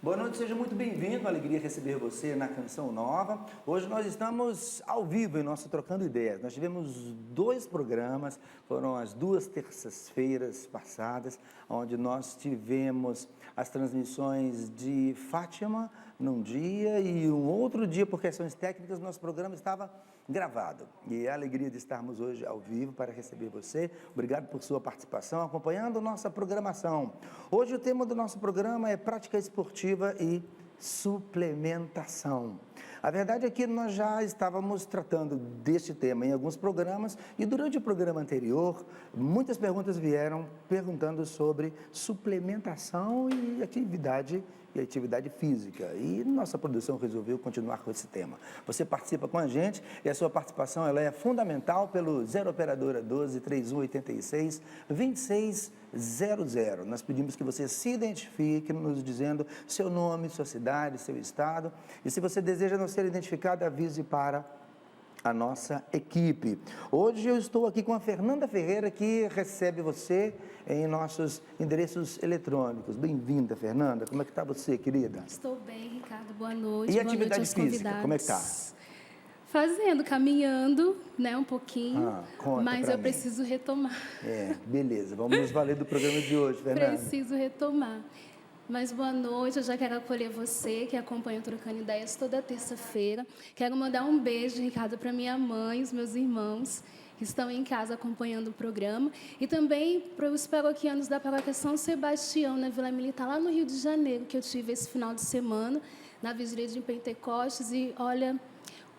Boa noite, seja muito bem-vindo, uma alegria receber você na Canção Nova. Hoje nós estamos ao vivo em nosso Trocando Ideias. Nós tivemos 2 programas, foram as 2 terças-feiras passadas, onde nós tivemos as transmissões de Fátima num dia e um outro dia, por questões técnicas, nosso programa estava gravado. E é a alegria de estarmos hoje ao vivo para receber você. Obrigado por sua participação, acompanhando nossa programação. Hoje o tema do nosso programa é prática esportiva e suplementação. A verdade é que nós já estávamos tratando deste tema em alguns programas e durante o programa anterior, muitas perguntas vieram perguntando sobre suplementação e atividade física. E nossa produção resolveu continuar com esse tema. Você participa com a gente e a sua participação ela é fundamental pelo 0 operadora 12 3186 2600. Nós pedimos que você se identifique nos dizendo seu nome, sua cidade, seu estado. E se você deseja não ser identificado, avise para a nossa equipe. Hoje eu estou aqui com a Fernanda Ferreira, que recebe você em nossos endereços eletrônicos. Bem-vinda, Fernanda. Como é que está você, querida? Estou bem, Ricardo. Boa noite. E atividade física, convidados. como é que está? Fazendo, caminhando, né, um pouquinho, mas eu mim. preciso retomar. Beleza. Vamos nos valer do programa de hoje, Fernanda. Preciso retomar. Mas boa noite, eu já quero acolher você que acompanha o Trocando Ideias toda terça-feira. Quero mandar um beijo, Ricardo, para minha mãe, os meus irmãos que estão em casa acompanhando o programa. E também para os paroquianos da paróquia São Sebastião, na Vila Militar, lá no Rio de Janeiro, que eu tive esse final de semana, na vigília de Pentecostes. E olha,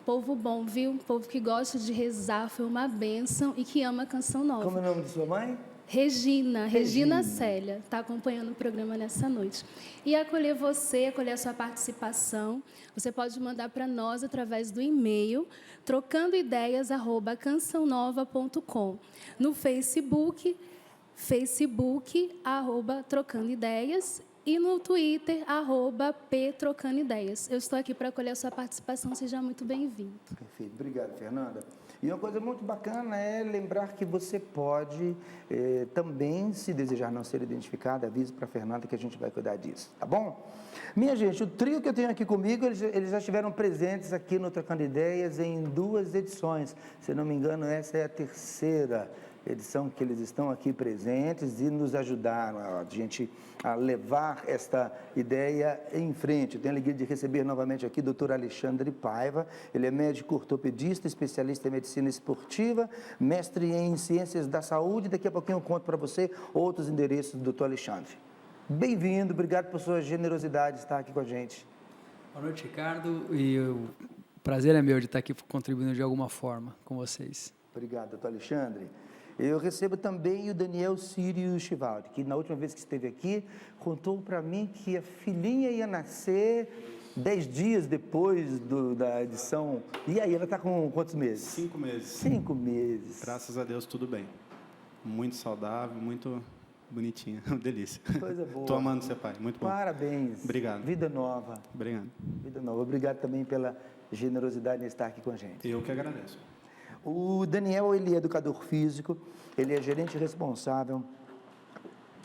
povo bom, viu? Povo que gosta de rezar, foi uma bênção e que ama a Canção Nova. Como é o nome de sua mãe? Regina Célia, está acompanhando o programa nessa noite. E acolher você, acolher a sua participação, você pode mandar para nós através do e-mail trocandoideias@cançãonova.com. No Facebook @trocandoideias e no Twitter @ptrocandoideias. Eu estou aqui para acolher a sua participação, seja muito bem-vindo. Perfeito, obrigado, Fernanda. E uma coisa muito bacana é lembrar que você pode também, se desejar não ser identificado, avise para a Fernanda que a gente vai cuidar disso, tá bom? Minha gente, o trio que eu tenho aqui comigo, eles já estiveram presentes aqui no Trocando Ideias em 2 edições. Se não me engano, essa é a 3ª edição que eles estão aqui presentes e nos ajudaram a levar esta ideia em frente. Eu tenho a alegria de receber novamente aqui o Dr. Alexandre Paiva. Ele é médico ortopedista, especialista em medicina esportiva, mestre em ciências da saúde. Daqui a pouquinho eu conto para você outros endereços do Dr. Alexandre. Bem-vindo, obrigado por sua generosidade de estar aqui com a gente. Boa noite, Ricardo, e o prazer é meu de estar aqui contribuindo de alguma forma com vocês. Obrigado, doutor Alexandre. Eu recebo também o Daniel Sírio Chivaldi, que na última vez que esteve aqui, contou para mim que a filhinha ia nascer 10 dias depois da edição. E aí, ela está com quantos meses? 5 meses. 5 meses. Graças a Deus, tudo bem. Muito saudável, muito bonitinha. Delícia. Coisa boa. Estou amando ser pai, muito bom. Parabéns. Obrigado. Vida nova. Obrigado. Vida nova. Obrigado também pela generosidade em estar aqui com a gente. Eu que agradeço. O Daniel, ele é educador físico, ele é gerente responsável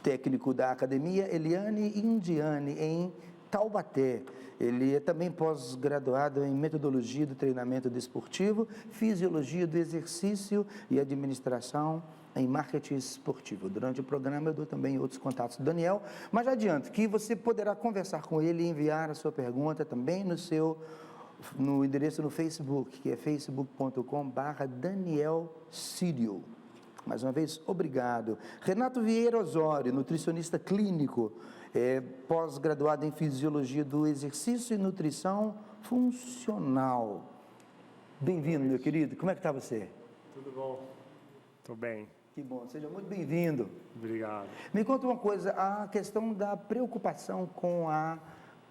técnico da Academia Eliane Indiane, em Taubaté. Ele é também pós-graduado em Metodologia do Treinamento Desportivo, Fisiologia do Exercício e Administração em Marketing Esportivo. Durante o programa eu dou também outros contatos do Daniel, mas já adianto que você poderá conversar com ele e enviar a sua pergunta também no endereço no Facebook, que é facebook.com/Daniel Sírio. Mais uma vez, obrigado. Renato Vieira Osório, nutricionista clínico, pós-graduado em Fisiologia do Exercício e Nutrição Funcional. Bem-vindo, meu querido. Como é que está você? Tudo bom? Estou bem. Que bom, seja muito bem-vindo. Obrigado. Me conta uma coisa, a questão da preocupação com a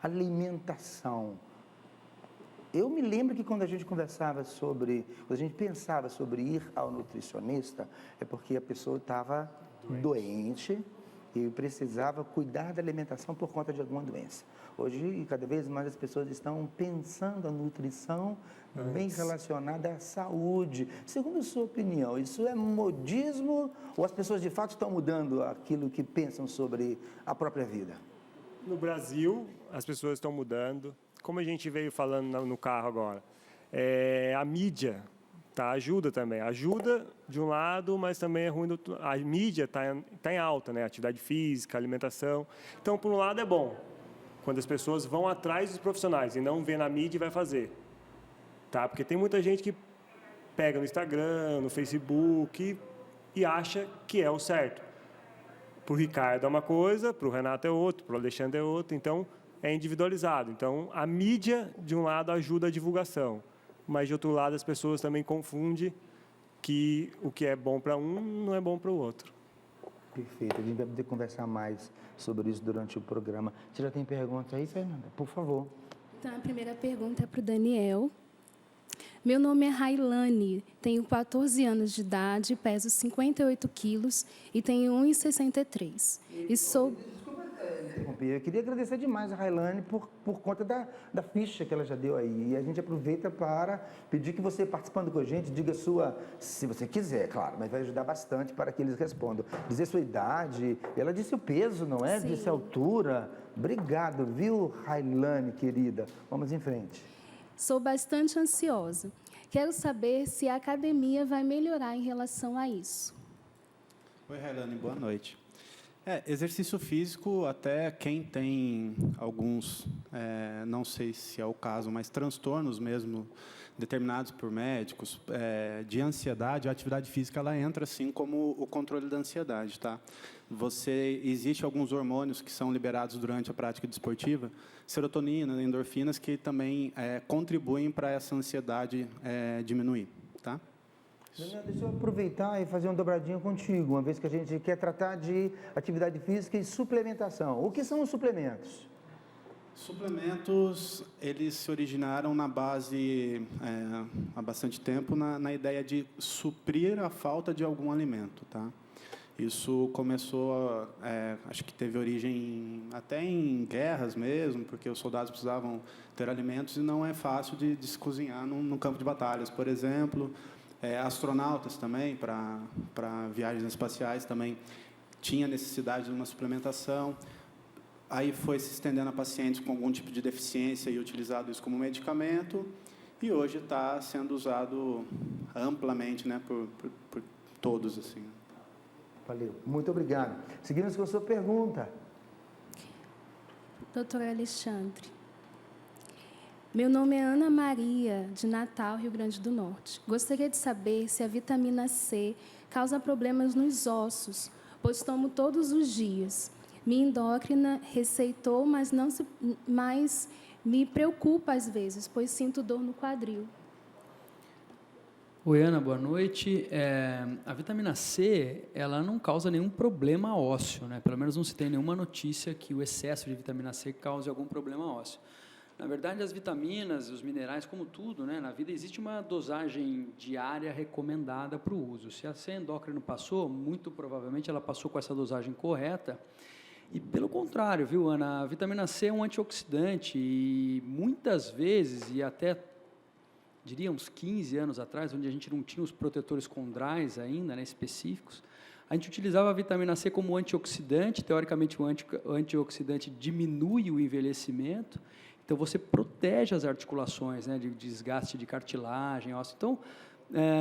alimentação. Eu me lembro que quando a gente pensava sobre ir ao nutricionista, é porque a pessoa estava doente e precisava cuidar da alimentação por conta de alguma doença. Hoje, cada vez mais as pessoas estão pensando a nutrição bem relacionada à saúde. Segundo a sua opinião, isso é modismo ou as pessoas de fato estão mudando aquilo que pensam sobre a própria vida? no Brasil, as pessoas estão mudando. Como a gente veio falando no carro agora, a mídia ajuda também. Ajuda de um lado, mas também é ruim do outro. A mídia tá em alta, né? Atividade física, alimentação. Então, por um lado, é bom, quando as pessoas vão atrás dos profissionais e não vê na mídia e vai fazer. Porque tem muita gente que pega no Instagram, no Facebook e acha que é o certo. Para o Ricardo é uma coisa, para o Renato é outra, para o Alexandre é outra, então é individualizado. Então, a mídia, de um lado, ajuda a divulgação, mas, de outro lado, as pessoas também confundem que o que é bom para um não é bom para o outro. Perfeito, a gente vai poder conversar mais sobre isso durante o programa. Você já tem pergunta aí, Fernanda? Por favor. Então, a primeira pergunta é para o Daniel. Meu nome é Railane, tenho 14 anos de idade, peso 58 quilos e tenho 1,63. E sou... Eu queria agradecer demais a Railane por conta da ficha que ela já deu aí. E a gente aproveita para pedir que você, participando com a gente, diga sua, se você quiser, claro, mas vai ajudar bastante para que eles respondam. Dizer sua idade, ela disse o peso, não é? Sim. Disse a altura. Obrigado, viu, Railane, querida? Vamos em frente. Sou bastante ansiosa. Quero saber se a academia vai melhorar em relação a isso. Oi, Railane, boa noite. Exercício físico, até quem tem alguns, não sei se é o caso, mas transtornos mesmo, determinados por médicos, de ansiedade, a atividade física ela entra assim como o controle da ansiedade, tá? Existe alguns hormônios que são liberados durante a prática desportiva, serotonina, endorfinas, que também contribuem para essa ansiedade diminuir, tá? Daniel, deixa eu aproveitar e fazer um dobradinho contigo, uma vez que a gente quer tratar de atividade física e suplementação. O que são os suplementos? Suplementos, eles se originaram na base, há bastante tempo, na ideia de suprir a falta de algum alimento, tá? Isso começou, acho que teve origem até em guerras mesmo, porque os soldados precisavam ter alimentos e não é fácil de se cozinhar no campo de batalhas, por exemplo. Astronautas também, para viagens espaciais, também tinha necessidade de uma suplementação. Aí foi se estendendo a pacientes com algum tipo de deficiência e utilizado isso como medicamento. E hoje está sendo usado amplamente, né, por todos. Assim. Valeu, muito obrigado. Seguimos com a sua pergunta. Doutor Alexandre, meu nome é Ana Maria, de Natal, Rio Grande do Norte. Gostaria de saber se a vitamina C causa problemas nos ossos, pois tomo todos os dias. Minha endócrina receitou, mas me preocupa às vezes, pois sinto dor no quadril. Oi, Ana, boa noite. A vitamina C, ela não causa nenhum problema ósseo, né? Pelo menos não se tem nenhuma notícia que o excesso de vitamina C cause algum problema ósseo. Na verdade, as vitaminas, os minerais, como tudo, né, na vida, existe uma dosagem diária recomendada para o uso. Se a C endócrino passou, muito provavelmente ela passou com essa dosagem correta. E, pelo contrário, viu, Ana, a vitamina C é um antioxidante e, muitas vezes, e até, diria, uns 15 anos atrás, onde a gente não tinha os protetores condrais ainda, né, específicos, a gente utilizava a vitamina C como antioxidante. Teoricamente, o antioxidante diminui o envelhecimento. Então, você protege as articulações, né, de desgaste de cartilagem, osso. Então,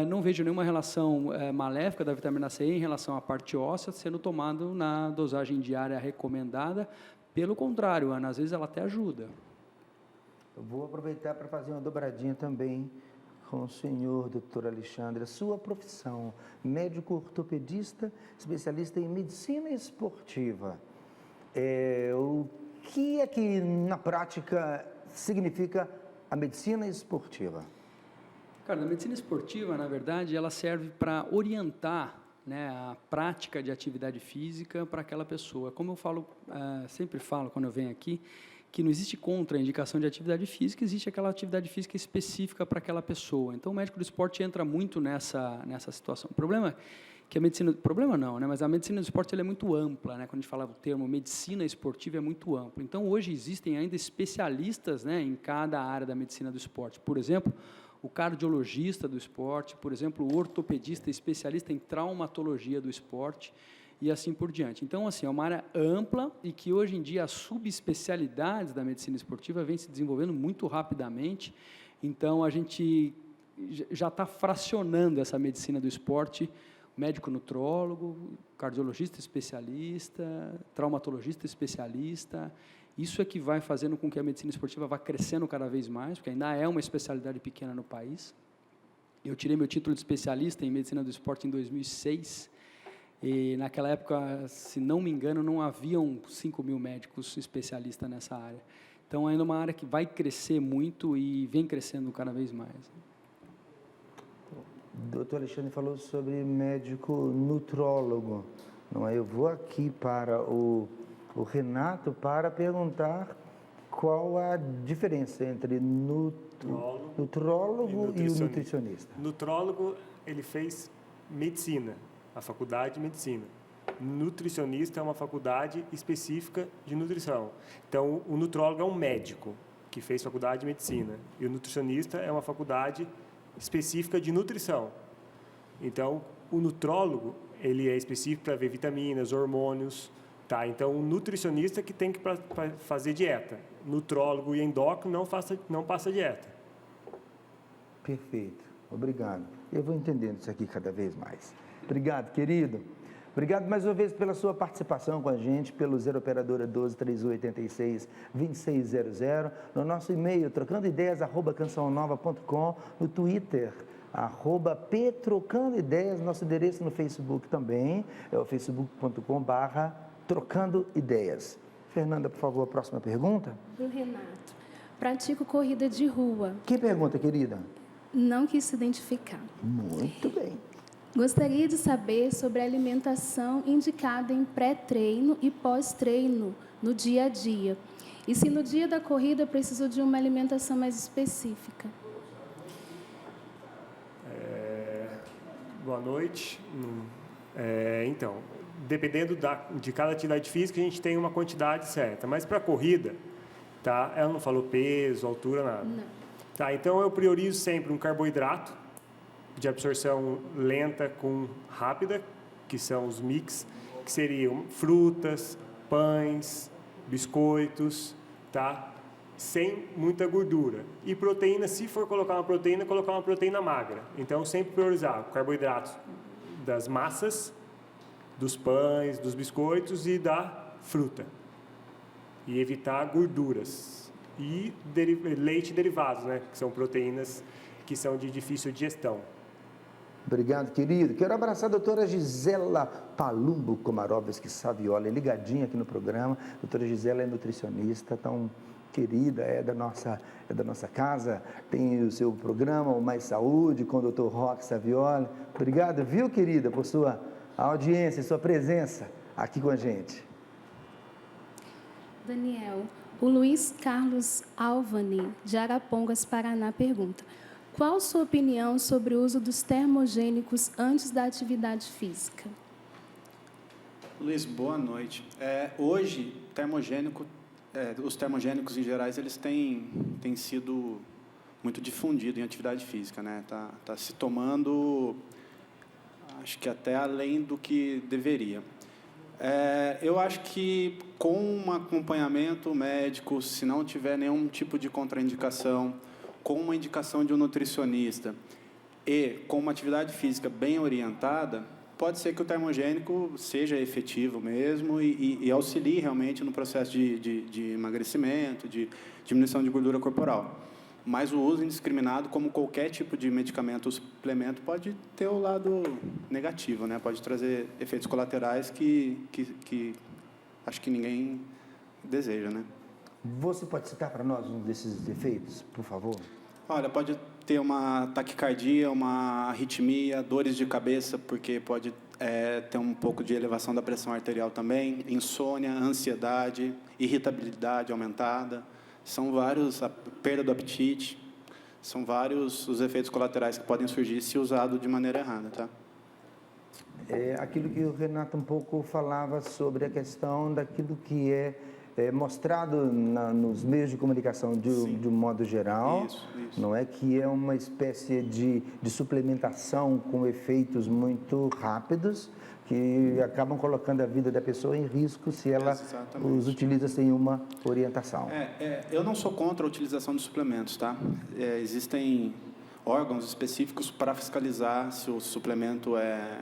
não vejo nenhuma relação maléfica da vitamina C em relação à parte óssea sendo tomado na dosagem diária recomendada. Pelo contrário, Ana, às vezes ela até ajuda. Eu vou aproveitar para fazer uma dobradinha também com o senhor, doutor Alexandre. A sua profissão, médico ortopedista, especialista em medicina esportiva. O que é que, na prática, significa a medicina esportiva? Cara, a medicina esportiva, na verdade, ela serve para orientar, né, a prática de atividade física para aquela pessoa. Como eu falo, sempre falo quando eu venho aqui, que não existe contraindicação de atividade física, existe aquela atividade física específica para aquela pessoa. Então, o médico do esporte entra muito nessa situação. O problema que a medicina, problema não, né? Mas a medicina do esporte ela é muito ampla, né? Quando a gente fala o termo medicina esportiva é muito amplo. Então, hoje existem ainda especialistas, né, em cada área da medicina do esporte. Por exemplo, o cardiologista do esporte, por exemplo, o ortopedista especialista em traumatologia do esporte. e assim por diante. Então, assim, é uma área ampla e que hoje em dia as subespecialidades da medicina esportiva vêm se desenvolvendo muito rapidamente. Então, a gente já está fracionando essa medicina do esporte, médico nutrólogo, cardiologista especialista, traumatologista especialista. Isso é que vai fazendo com que a medicina esportiva vá crescendo cada vez mais, porque ainda é uma especialidade pequena no país. Eu tirei meu título de especialista em medicina do esporte em 2006, e naquela época, se não me engano, não haviam 5.000 médicos especialistas nessa área. Então, ainda é uma área que vai crescer muito e vem crescendo cada vez mais. O doutor Alexandre falou sobre médico nutrólogo. Não é? Eu vou aqui para o Renato para perguntar qual a diferença entre nutrólogo e o nutricionista. Nutrólogo, ele fez medicina, a faculdade de medicina. Nutricionista é uma faculdade específica de nutrição. Então, o nutrólogo é um médico que fez faculdade de medicina e o nutricionista é uma faculdade específica de nutrição. Então, o nutrólogo, ele é específico para ver vitaminas, hormônios, tá? Então, o nutricionista que tem que fazer dieta. Nutrólogo e endócrino não passa dieta. Perfeito. Obrigado. Eu vou entendendo isso aqui cada vez mais. Obrigado, querido. Obrigado mais uma vez pela sua participação com a gente, pelo 0 operadora 12 3186 2600, no nosso e-mail trocandoideias@cançãonova.com, no Twitter @ptrocandoideias, nosso endereço no Facebook também é o facebook.com/trocandoideias. Fernanda, por favor, a próxima pergunta. Para o Renato. Pratico corrida de rua. Que pergunta, querida? Não quis se identificar. Muito bem. Gostaria de saber sobre a alimentação indicada em pré-treino e pós-treino no dia a dia. E se no dia da corrida preciso de uma alimentação mais específica. Boa noite. Então, dependendo de cada atividade física, a gente tem uma quantidade certa. Mas para a corrida, tá? Ela não falou peso, altura, nada. Não. Tá, então eu priorizo sempre um carboidrato de absorção lenta com rápida, que são os mix, que seriam frutas, pães, biscoitos, tá? Sem muita gordura. E proteína, se for colocar uma proteína magra. Então, sempre priorizar carboidratos das massas, dos pães, dos biscoitos e da fruta. E evitar gorduras. E leite e derivados, né? Que são proteínas que são de difícil digestão. Obrigado, querido. Quero abraçar a doutora Gisela Palumbo Komarovski Saviola, ligadinha aqui no programa. A doutora Gisela é nutricionista, tão querida, é da nossa casa, tem o seu programa, o Mais Saúde, com o doutor Roque Saviola. Obrigado, viu, querida, por sua audiência, sua presença aqui com a gente. Daniel, o Luiz Carlos Alvani, de Arapongas, Paraná, pergunta: qual sua opinião sobre o uso dos termogênicos antes da atividade física? Luiz, boa noite. Hoje, os termogênicos em gerais, eles têm sido muito difundidos em atividade física, né? Tá se tomando, acho que até além do que deveria. Eu acho que com um acompanhamento médico, se não tiver nenhum tipo de contraindicação, com uma indicação de um nutricionista e com uma atividade física bem orientada, pode ser que o termogênico seja efetivo mesmo e auxilie realmente no processo de emagrecimento, de diminuição de gordura corporal. Mas o uso indiscriminado, como qualquer tipo de medicamento ou suplemento, pode ter o lado negativo, né? Pode trazer efeitos colaterais que acho que ninguém deseja, né? Você pode citar para nós um desses efeitos, por favor? Olha, pode ter uma taquicardia, uma arritmia, dores de cabeça, porque pode ter um pouco de elevação da pressão arterial também, insônia, ansiedade, irritabilidade aumentada. São vários, a perda do apetite, são vários os efeitos colaterais que podem surgir se usado de maneira errada, tá? Aquilo que o Renato um pouco falava sobre a questão daquilo que é mostrado nos meios de comunicação de um modo geral, Isso. não é que é uma espécie de suplementação com efeitos muito rápidos que acabam colocando a vida da pessoa em risco se ela Exatamente. os utiliza sem uma orientação. Eu não sou contra a utilização de suplementos, tá? Existem órgãos específicos para fiscalizar se o suplemento é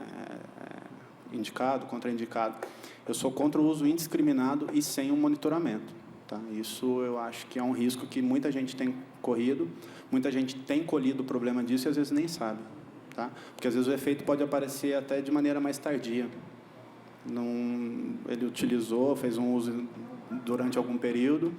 indicado, contraindicado. Eu sou contra o uso indiscriminado e sem um monitoramento, tá? Isso eu acho que é um risco que muita gente tem corrido, muita gente tem colhido o problema disso e às vezes nem sabe, tá? Porque às vezes o efeito pode aparecer até de maneira mais tardia. Ele utilizou, fez um uso durante algum período,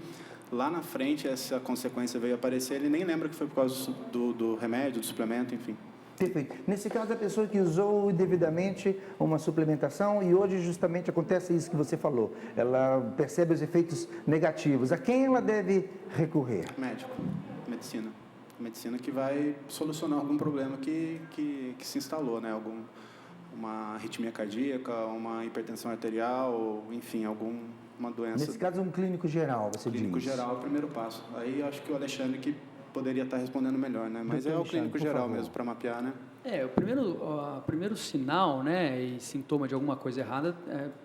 lá na frente essa consequência veio aparecer, ele nem lembra que foi por causa do remédio, do suplemento, enfim. Perfeito. Nesse caso, a pessoa que usou indevidamente uma suplementação e hoje justamente acontece isso que você falou, ela percebe os efeitos negativos. A quem ela deve recorrer? Médico, medicina. Medicina que vai solucionar algum problema que se instalou, né? Uma arritmia cardíaca, uma hipertensão arterial, enfim, alguma doença. Nesse caso, um clínico geral, você diz. Clínico geral é o primeiro passo. Aí eu acho que o Alexandre que poderia estar respondendo melhor, né? Mas Doutor o Alexandre, clínico por geral favor. mesmo, para mapear, né? O primeiro sinal, né, e sintoma de alguma coisa errada,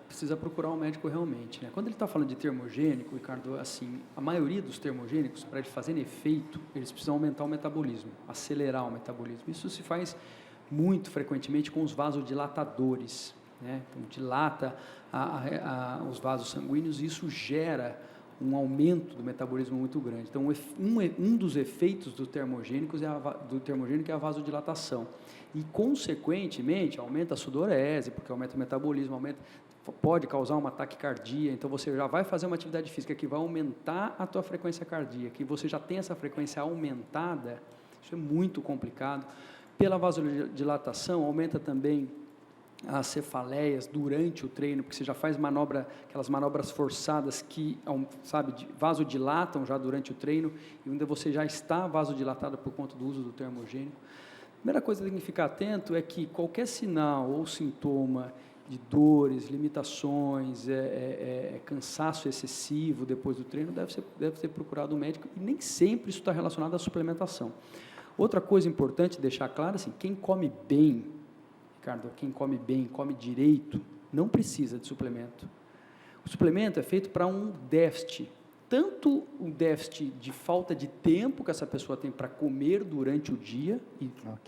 precisa procurar um médico realmente, né? Quando ele está falando de termogênico, Ricardo, assim, a maioria dos termogênicos, para eles fazerem efeito, eles precisam aumentar o metabolismo, acelerar o metabolismo. Isso se faz muito frequentemente com os vasodilatadores, né? Então, dilata os vasos sanguíneos e isso gera um aumento do metabolismo muito grande. Então, um dos efeitos do termogênico é a vasodilatação. E, consequentemente, aumenta a sudorese, porque aumenta o metabolismo, pode causar uma taquicardia. Então, você já vai fazer uma atividade física que vai aumentar a tua frequência cardíaca, e você já tem essa frequência aumentada, isso é muito complicado. Pela vasodilatação, aumenta também as cefaleias durante o treino, porque você já faz aquelas manobras forçadas que, vasodilatam já durante o treino, e ainda você já está vasodilatado por conta do uso do termogênico. A primeira coisa que tem que ficar atento é que qualquer sinal ou sintoma de dores, limitações, cansaço excessivo depois do treino, deve ser procurado um médico, e nem sempre isso está relacionado à suplementação. Outra coisa importante deixar claro, assim, quem come bem, Ricardo, quem come bem, come direito, não precisa de suplemento. O suplemento é feito para um déficit, tanto um déficit de falta de tempo que essa pessoa tem para comer durante o dia,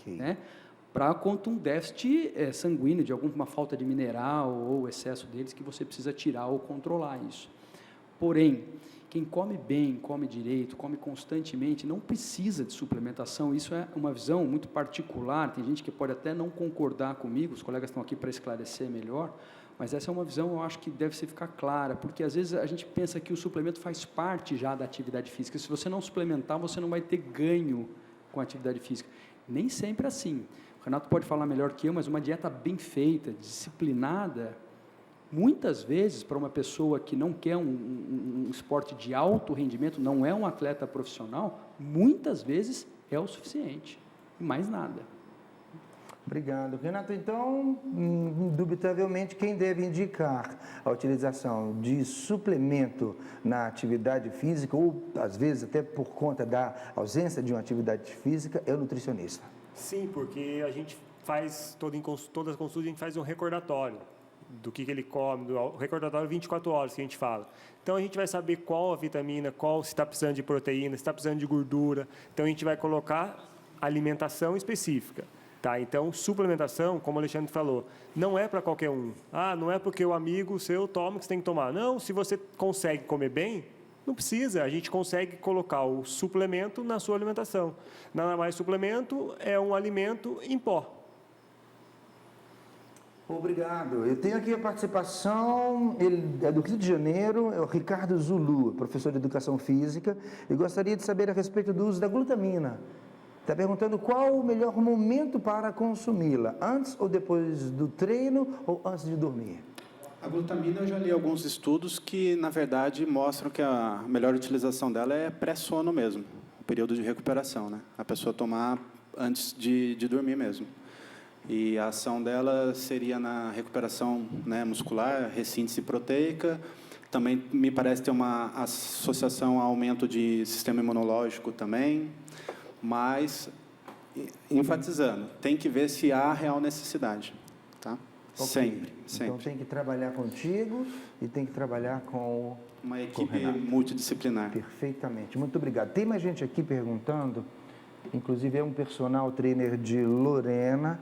né, quanto um déficit sanguíneo, de alguma falta de mineral ou excesso deles, que você precisa tirar ou controlar isso. Porém, quem come bem, come direito, come constantemente, não precisa de suplementação. Isso é uma visão muito particular. Tem gente que pode até não concordar comigo, os colegas estão aqui para esclarecer melhor, mas essa é uma visão, eu acho que deve ficar clara, porque às vezes a gente pensa que o suplemento faz parte já da atividade física. Se você não suplementar, você não vai ter ganho com a atividade física. Nem sempre é assim. O Renato pode falar melhor que eu, mas uma dieta bem feita, disciplinada, muitas vezes, para uma pessoa que não quer um esporte de alto rendimento, não é um atleta profissional, muitas vezes é o suficiente, e mais nada. Obrigado, Renato. Então, indubitavelmente, quem deve indicar a utilização de suplemento na atividade física, ou às vezes até por conta da ausência de uma atividade física, é o nutricionista. Sim, porque a gente faz, todas as consultas, a gente faz um recordatório do que ele come, o recordatório 24 horas que a gente fala. Então, a gente vai saber qual a vitamina, se está precisando de proteína, se está precisando de gordura. Então, a gente vai colocar alimentação específica. Tá? Então, suplementação, como o Alexandre falou, não é para qualquer um. Não é porque o amigo seu toma que você tem que tomar. Não, se você consegue comer bem, não precisa. A gente consegue colocar o suplemento na sua alimentação. Nada mais suplemento é um alimento em pó. Obrigado. Eu tenho aqui a participação, ele é do Rio de Janeiro, é o Ricardo Zulu, professor de Educação Física, e gostaria de saber a respeito do uso da glutamina. Está perguntando qual o melhor momento para consumi-la, antes ou depois do treino ou antes de dormir? A glutamina, eu já li alguns estudos que, na verdade, mostram que a melhor utilização dela é pré-sono mesmo, o período de recuperação, né? A pessoa tomar antes de dormir mesmo. E a ação dela seria na recuperação, né, muscular, ressíntese proteica, Também me parece ter uma associação a aumento de sistema imunológico também, mas, enfatizando, tem que ver se há real necessidade, tá? Ok. Sempre, sempre. Então tem que trabalhar contigo e tem que trabalhar com Uma equipe Renato. multidisciplinar. Perfeitamente. Muito obrigado. Tem mais gente aqui perguntando, inclusive é um personal trainer de Lorena,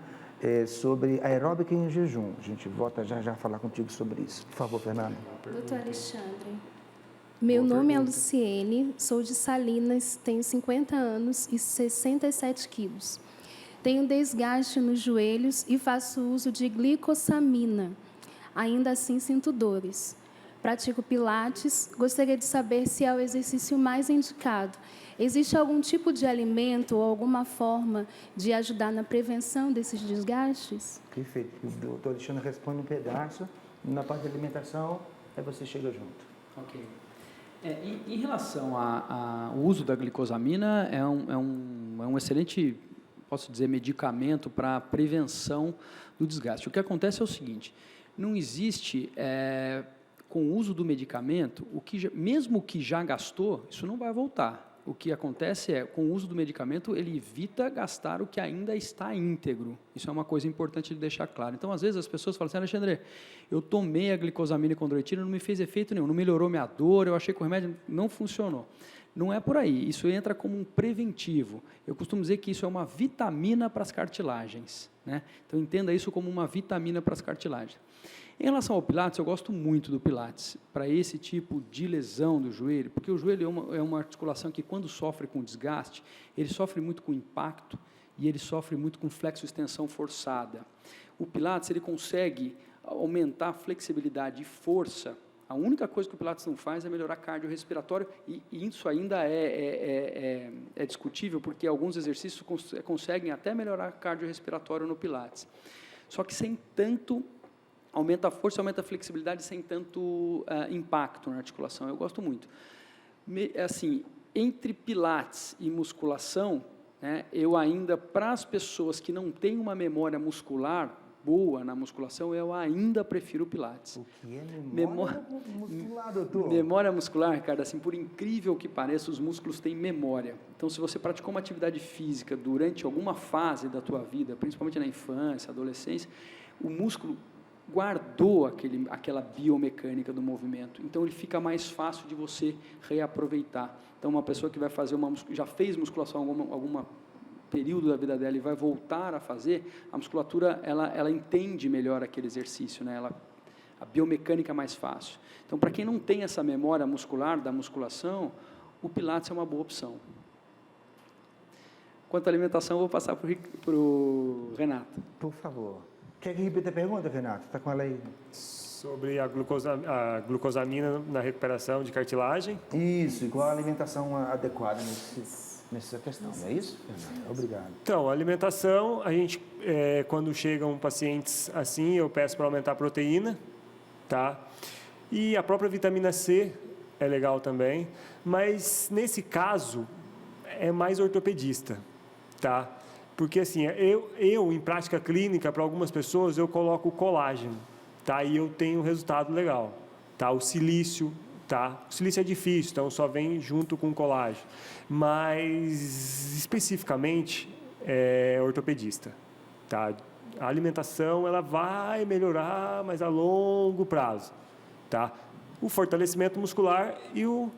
sobre aeróbica em jejum. A gente volta já já a falar contigo sobre isso. Por favor, Fernanda. Doutor Alexandre, meu nome é Luciene, sou de Salinas, tenho 50 anos e 67 quilos. Tenho desgaste nos joelhos e faço uso de glicosamina. Ainda assim, sinto dores. Pratico pilates. Gostaria de saber se é o exercício mais indicado. Existe algum tipo de alimento ou alguma forma de ajudar na prevenção desses desgastes? Perfeito. O doutor Alexandre responde um pedaço. Na parte de alimentação, aí você chega junto. Ok. Em relação ao uso da glicosamina, é um excelente, posso dizer, medicamento para a prevenção do desgaste. O que acontece é o seguinte, não existe, com o uso do medicamento, mesmo o que já gastou, isso não vai voltar. O que acontece é, com o uso do medicamento, ele evita gastar o que ainda está íntegro. Isso é uma coisa importante de deixar claro. Então, às vezes, as pessoas falam assim, Alexandre, eu tomei a glicosamina e condroitina, não me fez efeito nenhum, não melhorou minha dor, eu achei que o remédio não funcionou. Não é por aí, isso entra como um preventivo. Eu costumo dizer que isso é uma vitamina para as cartilagens, né? Então, entenda isso como uma vitamina para as cartilagens. Em relação ao Pilates, eu gosto muito do Pilates para esse tipo de lesão do joelho, porque o joelho é uma articulação que, quando sofre com desgaste, ele sofre muito com impacto e ele sofre muito com flexo-extensão forçada. O Pilates, ele consegue aumentar a flexibilidade e força. A única coisa que o Pilates não faz é melhorar cardiorrespiratório, e isso ainda é discutível, porque alguns exercícios conseguem até melhorar cardiorrespiratório no Pilates. Só que sem tanto, aumenta a força, aumenta a flexibilidade, sem tanto impacto na articulação. Eu gosto muito. Assim, entre Pilates e musculação, né, eu ainda, para as pessoas que não têm uma memória muscular boa na musculação, eu ainda prefiro o Pilates. O que é memória muscular, doutor? Memória muscular, Ricardo, assim, por incrível que pareça, os músculos têm memória. Então, se você praticou uma atividade física durante alguma fase da tua vida, principalmente na infância, adolescência, o músculo guardou aquela biomecânica do movimento. Então, ele fica mais fácil de você reaproveitar. Então, uma pessoa que vai fazer já fez musculação alguma período da vida dela e vai voltar a fazer, a musculatura, ela entende melhor aquele exercício, né? A biomecânica é mais fácil. Então, para quem não tem essa memória muscular da musculação, o Pilates é uma boa opção. Quanto à alimentação, eu vou passar para o Renato. Por favor. Quer que repita a pergunta, Renato? Está com ela aí? Sobre a glucosamina na recuperação de cartilagem. Isso, e qual a alimentação adequada nessa questão, não é isso? Obrigado. Então, a alimentação, a gente, quando chegam pacientes assim, eu peço para aumentar a proteína, tá? E a própria vitamina C é legal também, mas nesse caso é mais ortopedista, tá? Porque assim, eu em prática clínica, para algumas pessoas, eu coloco colágeno, tá? E eu tenho um resultado legal, tá? O silício, tá? O silício é difícil, então só vem junto com o colágeno. Mas, especificamente, é ortopedista, tá? A alimentação, ela vai melhorar, mas a longo prazo, tá? O fortalecimento muscular e o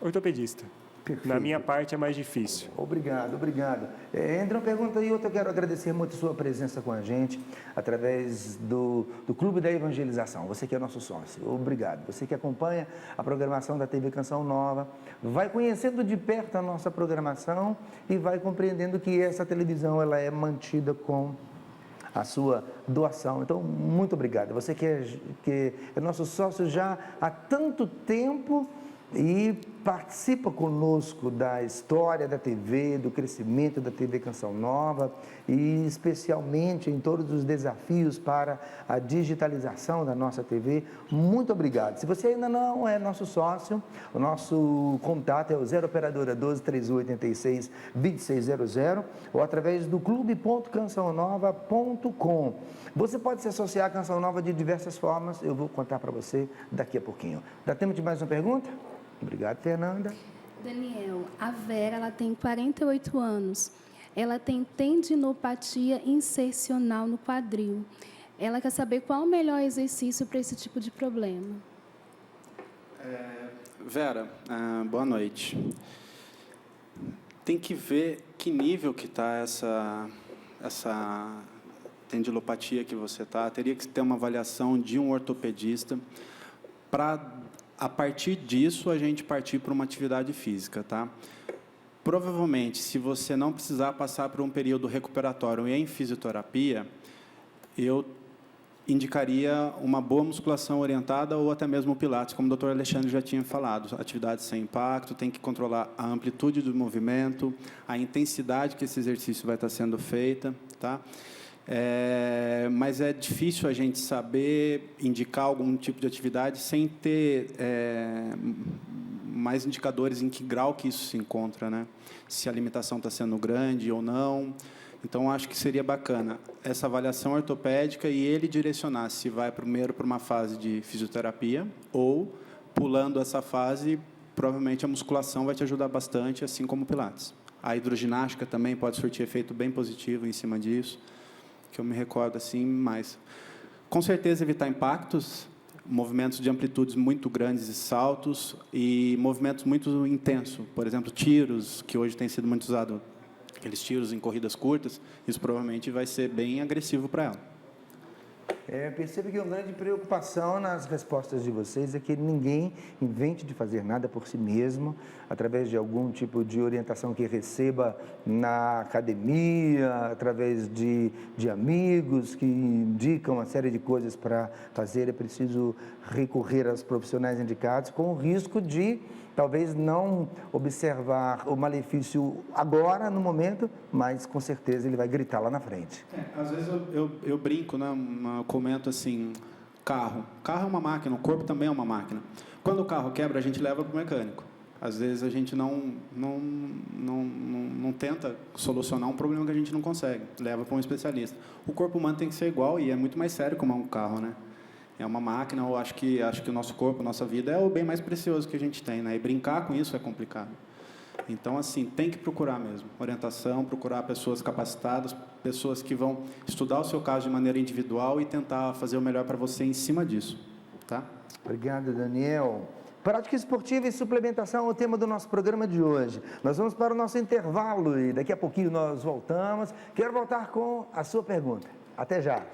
ortopedista. Perfeito. Na minha parte é mais difícil. Obrigado, obrigado. Entra uma pergunta aí, outra. Eu quero agradecer muito a sua presença com a gente através do Clube da Evangelização. Você que é nosso sócio, obrigado. Você que acompanha a programação da TV Canção Nova, vai conhecendo de perto a nossa programação e vai compreendendo que essa televisão ela é mantida com a sua doação. Então, muito obrigado. Você que é nosso sócio já há tanto tempo e participa conosco da história da TV, do crescimento da TV Canção Nova e especialmente em todos os desafios para a digitalização da nossa TV. Muito obrigado. Se você ainda não é nosso sócio, o nosso contato é o 0 operadora 12 3186 2600 ou através do clube.cançãonova.com. Você pode se associar à Canção Nova de diversas formas, eu vou contar para você daqui a pouquinho. Dá tempo de mais uma pergunta? Obrigado, Fernanda. Daniel, a Vera, ela tem 48 anos. Ela tem tendinopatia insercional no quadril. Ela quer saber qual o melhor exercício para esse tipo de problema. Vera, boa noite. Tem que ver que nível que está essa tendinopatia que você está. Teria que ter uma avaliação de um ortopedista para, a partir disso, a gente partir para uma atividade física, tá? Provavelmente, se você não precisar passar por um período recuperatório em fisioterapia, eu indicaria uma boa musculação orientada ou até mesmo o Pilates, como o Dr. Alexandre já tinha falado. Atividades sem impacto, tem que controlar a amplitude do movimento, a intensidade que esse exercício vai estar sendo feita, tá? Mas é difícil a gente saber indicar algum tipo de atividade sem ter mais indicadores em que grau que isso se encontra, né? Se a limitação está sendo grande ou não. Então, acho que seria bacana essa avaliação ortopédica e ele direcionar se vai primeiro para uma fase de fisioterapia ou, pulando essa fase, provavelmente a musculação vai te ajudar bastante, assim como o Pilates. A hidroginástica também pode surtir efeito bem positivo em cima disso, que eu me recordo assim, mas com certeza evitar impactos, movimentos de amplitudes muito grandes e saltos e movimentos muito intensos, por exemplo, tiros, que hoje tem sido muito usado, aqueles tiros em corridas curtas, isso provavelmente vai ser bem agressivo para ela. Percebo que uma grande preocupação nas respostas de vocês é que ninguém invente de fazer nada por si mesmo, através de algum tipo de orientação que receba na academia, através de amigos que indicam uma série de coisas para fazer. É preciso recorrer aos profissionais indicados, com o risco de talvez não observar o malefício agora, no momento, mas com certeza ele vai gritar lá na frente. Às vezes eu brinco, né? Eu comento assim, carro. Carro é uma máquina, o corpo também é uma máquina. Quando o carro quebra, a gente leva para o mecânico. Às vezes a gente não tenta solucionar um problema que a gente não consegue, leva para um especialista. O corpo humano tem que ser igual e é muito mais sério como um carro, né? É uma máquina, eu acho que o nosso corpo, a nossa vida é o bem mais precioso que a gente tem, né? E brincar com isso é complicado. Então, assim, tem que procurar mesmo orientação, procurar pessoas capacitadas, pessoas que vão estudar o seu caso de maneira individual e tentar fazer o melhor para você em cima disso, tá? Obrigado, Daniel. Prática esportiva e suplementação é o tema do nosso programa de hoje. Nós vamos para o nosso intervalo e daqui a pouquinho nós voltamos. Quero voltar com a sua pergunta. Até já.